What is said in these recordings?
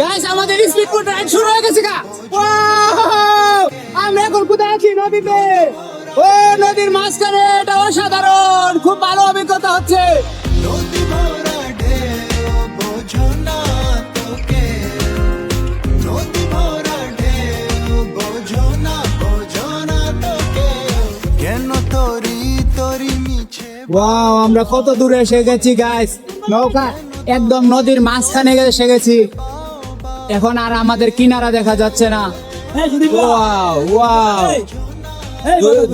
Guys আমাদের speed boat ride শুরু হয়ে গেছে গা। ওয়াও! আমরা এখন কোথায় আছি? নদীতে। ও নদীর মাঝখানে, এটা অসাধারণ, খুব ভালো অভিজ্ঞতা হচ্ছে। নদী ভরা ঢেউ বোঝো না তোকে, নদী ভরা ঢেউ বোঝো না তোকে, কেন তোরি তোরি মিছে। ওয়াও, আমরা কত দূরে এসে গেছি গাইস। নৌকা একদম নদীর মাঝখানে এসে গেছি। এখন আর আমাদের কিনারা দেখা যাচ্ছে না। ওয়াও ওয়াও,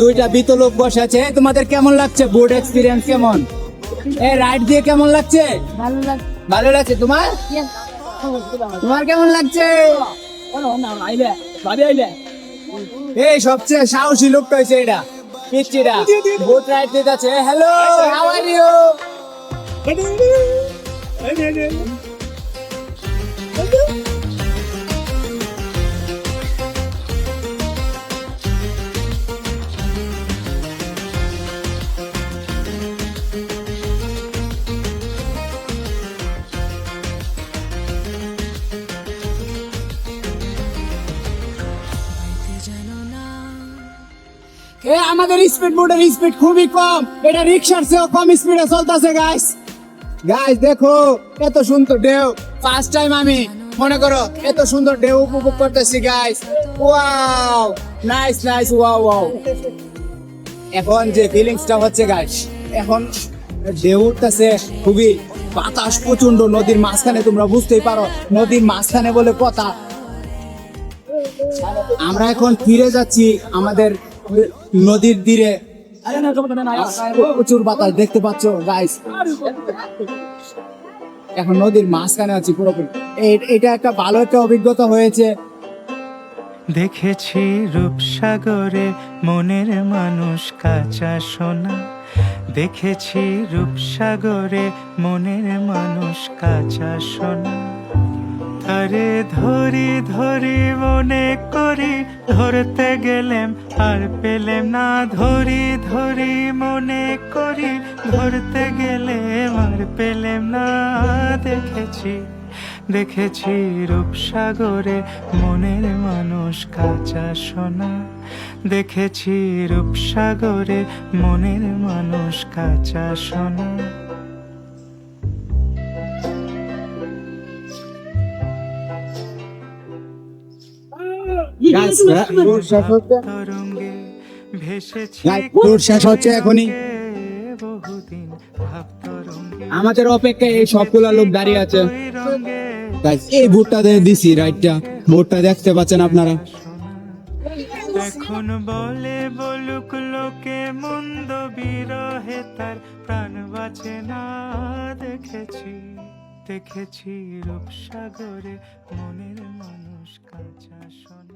দুইটা বিত লোক বসে আছে। তোমাদের কেমন লাগছে? বোট এক্সপিরিয়েন্স কেমন? এই রাইড দিয়ে কেমন লাগছে? ভালো লাগছে। তোমার তোমার কেমন লাগছে? এই সবচেয়ে সাহসী লোকটা হয়েছে এটা, পিচ্চিটা বোট রাইড দিতে আছে। Hello, how are you? আমাদের স্পিড বোটের স্পিড খুবই কম, এটা রিক্সার চেয়েও কম স্পিডে চলতেছে গাইস। গাইস দেখো এত সুন্দর ঢেউ, ফার্স্ট টাইম আমি মনে করো এত সুন্দর ঢেউ উপভোগ করতেছি guys. Wow, nice nice, wow wow. এখন যে ফিলিংসটা হচ্ছে গাইস, এখন ঢেউ উঠতেছে, খুবই বাতাস প্রচন্ড নদীর মাঝখানে, তোমরা বুঝতেই পারো নদীর মাঝখানে বলে কথা। আমরা এখন ফিরে যাচ্ছি আমাদের নদীর তীরে। প্রচুর বাতাস দেখতে পাচ্ছ গাইস। এখন নদীর মাঝখানে আছি পুরোপুরি। এটা একটা ভালো একটা অভিজ্ঞতা হয়েছে। দেখেছি রূপসাগরে মনের মানুষ কাঁচা সোনা, দেখেছি রূপসাগরে মনের মানুষ কাঁচা সোনা। আরে ধরি ধরি মনে করি, ধরতে গেলেম আর পেলেম না। ধরি ধরি মনে করি, ধরতে গেলেম আর পেলেম না। দেখেছি দেখেছি রূপসাগরে মনের মানুষ কাঁচা সোনা, দেখেছি রূপসাগরে মনের মানুষ কাঁচা সোনা। তরঙ্গে ভেসেছি ট্যুর শেষ হচ্ছে এখনই। বহুদিন ভাব তরঙ্গে আমাদের অপেক্ষায় এই সবগুলা লোক দাঁড়িয়ে আছে। রঙে গাইস এই বোটটা দিছি রাইডটা, বোটটা দেখতে পাচ্ছেন আপনারা। এখন বলে বলুক লোকে মন্দ বিরহে তার প্রাণ বাঁচে না। দেখেছি দেখেছি রূপসাগরে মনের মানুষ কাঁচা সোনা।